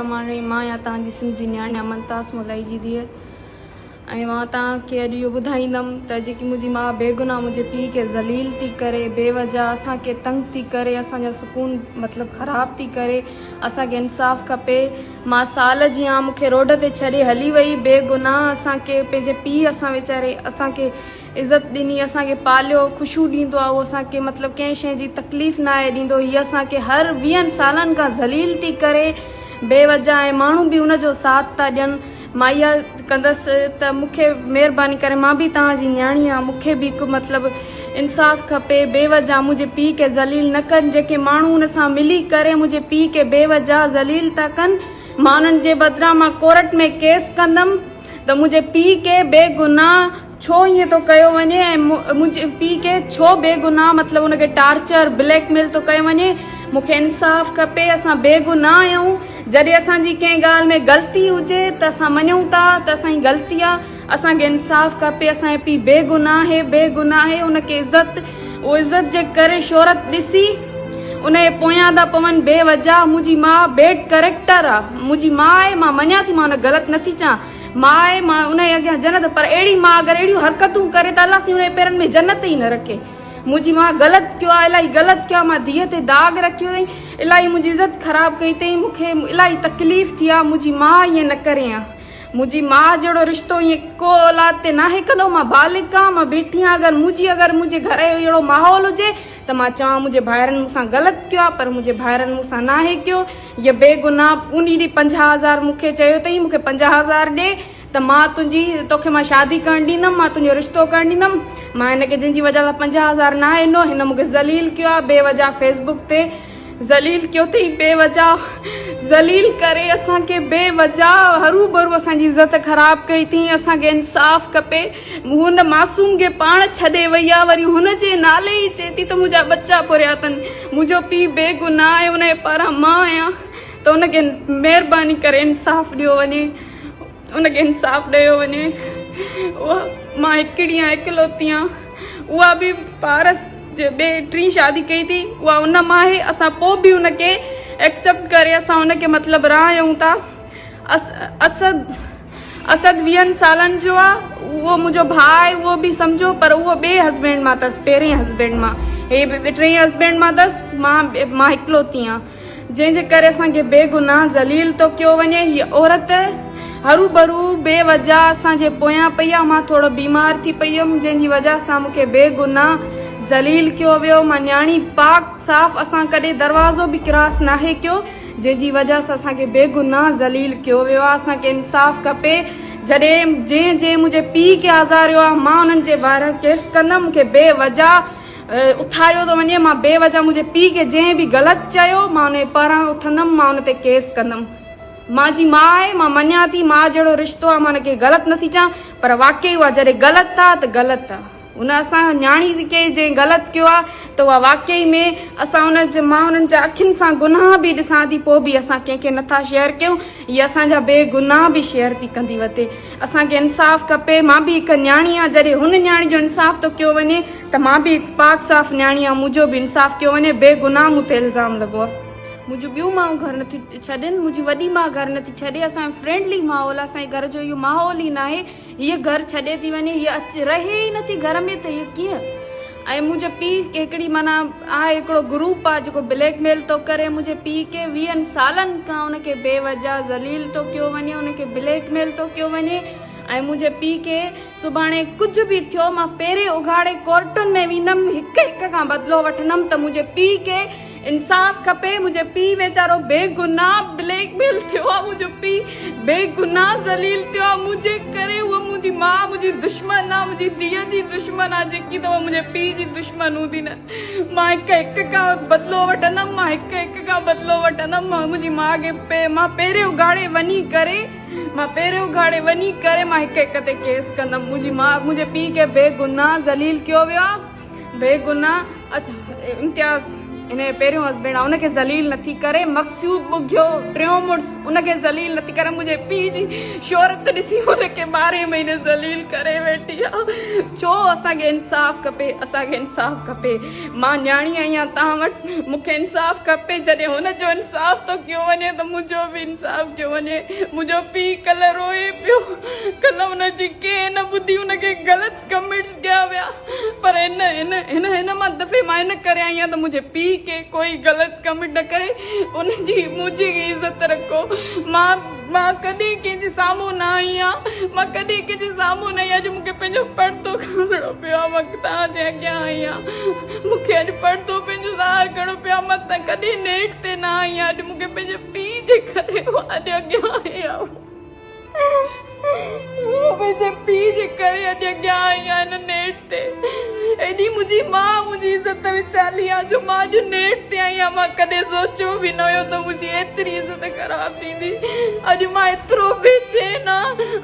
मां या तव्हांजी सिंध जी न्याणी मुमताज़ मोलाई जी धीअ ऐं मां तव्हांखे अॼु इहो ॿुधाईंदमि त जेकी मुंहिंजी माउ बेगुनाह मुंहिंजे पीउ खे ज़लील थी करे, बेवजह असांखे तंग थी करे, असांजा सुकून मतिलबु ख़राबु थी करे, असांखे इंसाफ़ खपे। मां साल जी आहियां, मूंखे रोड ते छॾे हली वई बेगुनाह। असांखे पंहिंजे पीउ असां वीचारे असांखे इज़त ॾिनी, असांखे पालियो, ख़ुशियूं ॾींदो आहे, उहो असांखे मतिलबु कंहिं शइ जी तकलीफ़ न आहे ॾींदो। हीअ असांखे हर 20 सालनि खां ज़लील थी करे बेवजह, ऐं माण्हू बि उनजो साथ था ॾियनि। मां इहा कंदसि त मूंखे महिरबानी करे, मां बि तव्हांजी न्याणी आहियां, मूंखे बि हिकु मतिलबु इंसाफ़ खपे। बेवजह मुंहिंजे पीउ खे ज़लील न कनि। जेके माण्हू हुन सां मिली करे मुंहिंजे पीउ खे बेवजह ज़लील था कनि, मां उन्हनि जे बदिरां मां कोर्ट में केस कंदमि त मुंहिंजे पीउ खे बेगुनाह छो ईअं थो कयो वञे ऐं मुंहिंजे पीउ खे छो बेगुनाह मतिलबु हुनखे टार्चर ब्लैकमेल थो कयो वञे। मूंखे इंसाफ़ खपे। असां बेगुनाह आहियूं। जॾहिं असांजी कंहिं ॻाल्हि में ग़लती हुजे त असां मञूं था त असांजी ग़लती आहे, असांखे इंसाफ़ खपे। असांजो पीउ बेगुनाह आहे, हुनखे उहो इज़त जे करे शोहरत ॾिसी उनजे पोयां था पवनि बेवजह। मुंहिंजी माउ बेड करेक्टर आहे, मुंहिंजी माउ आहे, मां मञा थी, मां हुन ग़लति नथी चवां, माउ आहे, मां उनजे अॻियां जन्नत। पर अहिड़ी माउ अगरि अहिड़ियूं हरकतूं करे त अलाह हुनजे पेरनि में जन्नत ई न रखे। मुंहिंजी माउ ग़लति कयो आहे, इलाही ग़लति कयो आहे, मां धीअ ते दाग़ रखियो अथई, इलाही मुंहिंजी इज़त ख़राबु कई अथई, मूंखे इलाही तकलीफ़ थी आहे। मुंहिंजी माउ ईअं न करे आहे। मुंहिंजी माउ जहिड़ो रिश्तो ईअं को औलाद ते नाहे कंदो। मां बालिक आहियां, मां बीठी आहियां। अगरि मुंहिंजे घर जो अहिड़ो माहौल हुजे त मां चवां मुंहिंजे भाइरनि मूंसां ग़लति कयो आहे, पर मुंहिंजे भाइरनि मूंसां नाहे कयो। हीअ बेगुनाह उन ॾींहुं 50,000 मूंखे चयो अथई, मूंखे 50,000 ॾे त मां तोखे मां शादी करणु ॾींदमि, मां तुंहिंजो रिश्तो करणु ॾींदमि। मां हिनखे जंहिंजी वजह सां 50,000 न ॾिनो, हिन मूंखे ज़लील कयो आहे बेवजह, फेसबुक ते ज़लील कयो अथई बेवजह, ज़लील करे असांखे बेवजह हरू भरू असांजी इज़त ख़राबु कई अथई। असांखे इंसाफ़ खपे। हुन मासूम खे पाण छॾे वई आहे, वरी हुनजे नाले ई चए थी त मुंहिंजा बच्चा पुरिया अथनि। मुंहिंजो पीउ बेगुनाह आहे, हुनजे पारां मां आहियां, त हुनखे महिरबानी करे इंसाफ़ ॾियो वञे, उनखे इंसाफ़ ॾियो वञे। उहा मां हिकिड़ी आहियां, इकलौती आहियां। उहा बि पारस जे टी शादी कई थी, उहा उन मां आहे। असां पोइ बि उनखे एक्सेप्ट करे असां उनखे मतिलबु रहायूं था। असद 20 सालनि जो आहे, उहो मुंहिंजो भाउ आहे, उहो बि सम्झो, पर उहो ॿिए हस्बैंड मां अथसि, पहिरें हस्बैंड मां। हे टे हस्बैंड मां अथसि, मां इकलौती आहियां, जंहिंजे करे असांखे बेगुनाह ज़लील थो कयो वञे। हीअ औरत हरू भरू बेवजह असांजे पोयां पई आहे। मां थोरो बीमार थी पई हुयमि, जंहिंजी वजह सां मूंखे बेगुनाह ज़लील कयो वियो। मां न्याणी पाक साफ़, असां कॾहिं दरवाज़ो बि क्रॉस नाहे कयो, जंहिंजी वजह सां असांखे बेगुनाह ज़लील कयो वियो आहे। असांखे इंसाफ़ खपे। जंहिं मुंहिंजे पीउ खे आज़ारियो आहे, मां उन्हनि जे ॿाहिरि केस कंदमि। मूंखे बेवजह उथारियो थो वञे, मां बेवजह मुंहिंजे पीउ खे जंहिं बि ग़लति चयो, मां उनजे पारां उथंदमि, मां उन ते केस कंदमि। मुंहिंजी माउ आहे, मां मञा थी, माउ जहिड़ो रिश्तो आहे, मां हुनखे ग़लति नथी चवां, पर वाक़ई उहा जॾहिं ग़लति आहे त ग़लति आहे। हुन असां न्याणी खे जंहिं ग़लति कयो आहे त उहा वाक़ई में असां मां उन्हनि जे अखियुनि सां गुनाह बि ॾिसां थी, पोइ बि असां कंहिंखे नथा शेयर कयूं। हीअ असांजा बेगुनाह बि शेयर थी कंदी वठे। असांखे इंसाफ़ खपे। मां बि हिकु न्याणी आहियां। जॾहिं हुन न्याणी जो इंसाफ़ थो कयो वञे त मां बि हिकु पाक साफ़ न्याणी आहियां, मुंहिंजो बि इंसाफ़ कयो वञे। बेगुनाह मूं ते इल्ज़ाम लॻो आहे। मुंहिंजूं ॿियूं माऊं घर नथी छॾनि, मुंहिंजी वॾी माउ घर नथी छॾे। असांजो फ्रेंडली माहौल आहे, असांजे घर जो इहो माहौल ई न आहे। हीअ घर छॾे थी वञे, हीअ रहे ई नथी घर में, त हीअ कीअं। ऐं मुंहिंजे पीउ हिकिड़ी माना आहे, हिकिड़ो ग्रुप आहे जेको ब्लैकमेल थो करे मुंहिंजे पीउ खे। 20 सालनि खां हुनखे बेवजह ज़लील थो कयो वञे, हुनखे ब्लैकमेल थो कयो वञे। ऐं मुंहिंजे पीउ खे सुभाणे कुझु बि थियो, मां पहिरें उघाड़े कोर्टुनि में वेंदमि, हिक खां बदिलो वठंदमि त मुंहिंजे पीउ खे इंसाफ़ खपे। मुंहिंजो पीउ वीचारो बेगुनाह ब्लैकमेल थियो आहे, मुंहिंजो पीउ बेगुनाह ज़लील थियो आहे मुंहिंजे करे। उहा मुंहिंजी माउ मुंहिंजी दुश्मन आहे, मुंहिंजी धीअ जी दुश्मन आहे, जेकी त उहा मुंहिंजे पीउ जी दुश्मन हूंदी न। मां हिक खां बदिलो वठंदमि, मां हिक खां बदिलो वठंदमि। मुंहिंजी माउ खे मां पहिरें उघाड़े वञी करे मां हिक ते केस कंदमि। मुंहिंजी माउ मुंहिंजे पीउ खे बेगुनाह ज़लील कयो वियो आहे, बेगुनाह। अच्छा इम्तियाज़ इन पहिरियों हस्बैंड आहे उनखे ज़लील नथी करे, मक़सूद बुघियो टियों मुड़ुस उनखे ज़लील नथी करे, मुंहिंजे पीउ जी शोहरत ॾिसी उनखे 12 महीने ज़लील करे वेठी आहे। छो असांखे इंसाफ़ खपे, असांखे इंसाफ़ खपे। मां न्याणी आहियां तव्हां वटि, मूंखे इंसाफ़ खपे। जॾहिं हुनजो इंसाफ़ थो कयो वञे त मुंहिंजो बि इंसाफ़ कयो वञे। मुंहिंजो पीउ कल्ह रोए पियो, कल्ह हुनजी कंहिं न ॿुधी, हुनखे ग़लति कमेंट्स कया विया, पर हिन हिन हिन हिन मां दफ़े मां हिन करे आई आहियां त मुंहिंजे पीउ खे कोई ग़लति कमेंट न करे, उनजी मुंहिंजी इज़त रखो। मां कॾहिं कंहिंजे साम्हूं न आई आहियां, मां कॾहिं कंहिंजे साम्हूं न आई। अॼु मूंखे पंहिंजो पर्दो खणणो पियो आहे, मां तव्हांजे अॻियां आई आहियां, मूंखे अॼु पर्दो पंहिंजो ज़ाहिर करणो पियो आहे। मां त कॾहिं नेट ते न आई आहियां, अॼु मूंखे पंहिंजे पीउ जे करे अॼु अॻियां आई आहियां, पंहिंजे पीउ जे करे अॼु अॻियां आई आहियां हिन नेट ते। एॾी मुंहिंजी माउ मुंहिंजी इज़त विचाली आहे जो मां अॼु नेट ते आई आहियां। मां कॾहिं सोचियो बि न हुयो त मुंहिंजी एतिरी इज़त ख़राब थींदी। अॼु मां एतिरो बेचैन आहियां।